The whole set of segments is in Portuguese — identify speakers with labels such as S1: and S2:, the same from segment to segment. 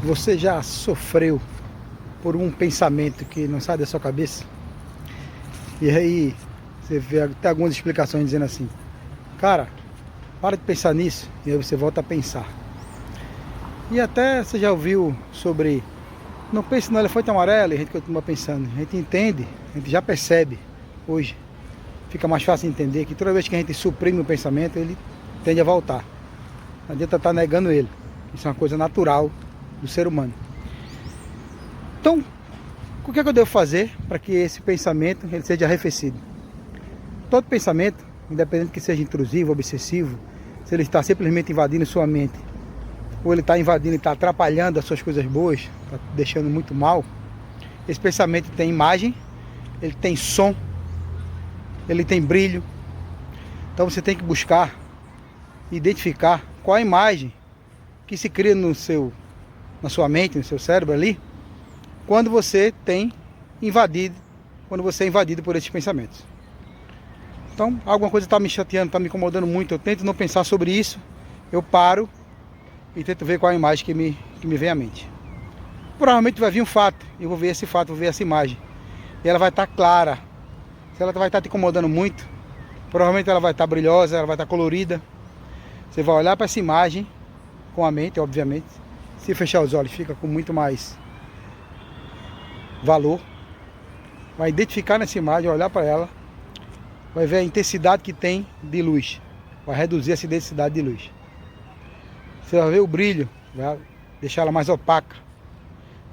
S1: Você já sofreu por um pensamento que não sai da sua cabeça? E aí você vê até algumas explicações dizendo assim: cara, para de pensar nisso. E aí você volta a pensar. E até você já ouviu sobre não pense no elefante amarelo, e a gente continua pensando. A gente entende, a gente já percebe hoje. Fica mais fácil entender que toda vez que a gente suprime o pensamento, ele tende a voltar. Não adianta estar negando ele. Isso é uma coisa natural do ser humano. Então, o que é que eu devo fazer para que esse pensamento ele seja arrefecido? Todo pensamento, independente que seja intrusivo, obsessivo, se ele está simplesmente invadindo sua mente, ou ele está invadindo e está atrapalhando as suas coisas boas, está deixando muito mal, esse pensamento tem imagem, ele tem som, ele tem brilho. Então você tem que buscar, identificar qual a imagem que se cria na sua mente, no seu cérebro ali, quando você é invadido por esses pensamentos. Então, alguma coisa está me chateando, está me incomodando muito, eu tento não pensar sobre isso, eu paro e tento ver qual a imagem que me vem à mente. Provavelmente vai vir um fato, eu vou ver esse fato, vou ver essa imagem, e ela vai estar clara. Se ela vai estar te incomodando muito, provavelmente ela vai estar brilhosa, ela vai estar colorida. Você vai olhar para essa imagem com a mente, obviamente. Se fechar os olhos, fica com muito mais valor. Vai identificar nessa imagem, olhar para ela, vai ver a intensidade que tem de luz, vai reduzir essa intensidade de luz. Você vai ver o brilho, vai deixar ela mais opaca,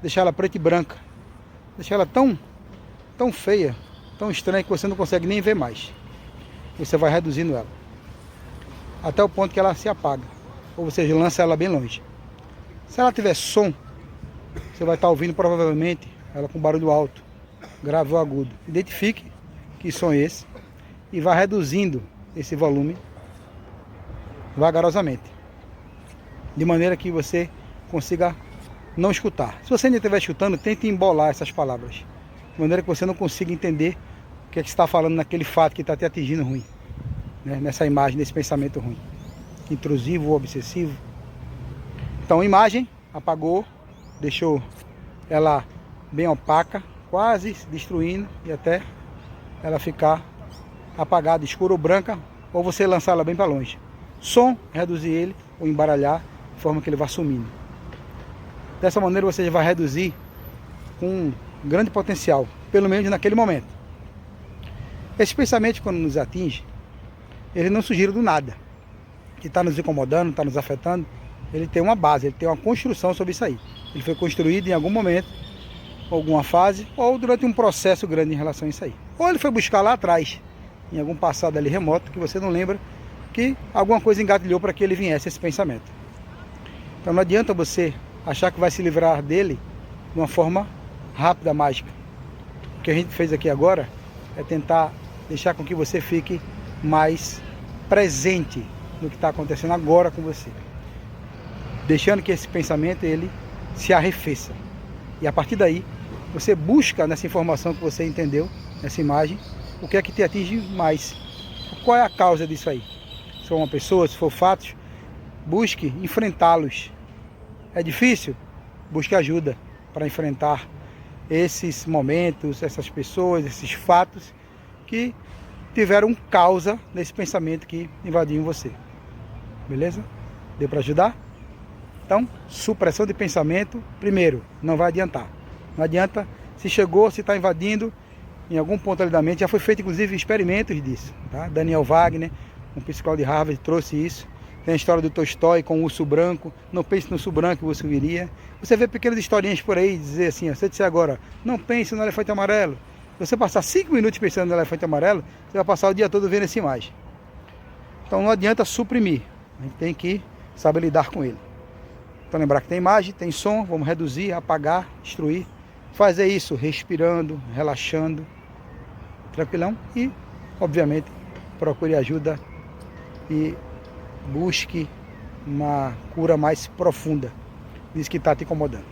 S1: deixar ela preta e branca, deixar ela tão feia, tão estranha que você não consegue nem ver mais. Você vai reduzindo ela até o ponto que ela se apaga, ou você lança ela bem longe. Se ela tiver som, você vai estar ouvindo provavelmente ela com barulho alto, grave ou agudo. Identifique que som é esse e vá reduzindo esse volume vagarosamente, de maneira que você consiga não escutar. Se você ainda estiver escutando, tente embolar essas palavras, de maneira que você não consiga entender o que é que está falando naquele fato que está te atingindo ruim, né? Nessa imagem, nesse pensamento ruim, intrusivo ou obsessivo. Então, imagem, apagou, deixou ela bem opaca, quase se destruindo, e até ela ficar apagada, escura ou branca, ou você lançar ela bem para longe. Som, reduzir ele ou embaralhar, de forma que ele vá sumindo. Dessa maneira você vai reduzir com um grande potencial, pelo menos naquele momento. Esses pensamentos, quando nos atingem, eles não surgiram do nada. Que está nos incomodando, está nos afetando, ele tem uma base, ele tem uma construção sobre isso aí. Ele foi construído em algum momento, alguma fase, ou durante um processo grande em relação a isso aí. Ou ele foi buscar lá atrás, em algum passado ali remoto, que você não lembra, que alguma coisa engatilhou para que ele viesse esse pensamento. Então não adianta você achar que vai se livrar dele de uma forma rápida, mágica. O que a gente fez aqui agora é tentar deixar com que você fique mais presente no que está acontecendo agora com você, deixando que esse pensamento ele se arrefeça, e a partir daí você busca nessa informação que você entendeu, nessa imagem, o que é que te atinge mais, qual é a causa disso aí. Se for uma pessoa, se for fatos, busque enfrentá-los. É difícil? Busque ajuda para enfrentar esses momentos, essas pessoas, esses fatos que tiveram causa nesse pensamento que invadiu você. Beleza? Deu para ajudar? Então, supressão de pensamento, primeiro, não vai adiantar. Não adianta, se chegou, se está invadindo, em algum ponto ali da mente, já foi feito inclusive experimentos disso. Tá? Daniel Wagner, um psicólogo de Harvard, trouxe isso. Tem a história do Tolstói com o urso branco. Não pense no urso branco, o urso viria. Você vê pequenas historinhas por aí, dizer assim, ó, se eu disser agora, não pense no elefante amarelo. Se você passar 5 minutos pensando no elefante amarelo, você vai passar o dia todo vendo essa imagem. Então não adianta suprimir, a gente tem que saber lidar com ele. Então lembrar que tem imagem, tem som, vamos reduzir, apagar, destruir. Fazer isso respirando, relaxando, tranquilão, e obviamente procure ajuda e busque uma cura mais profunda disso que está te incomodando.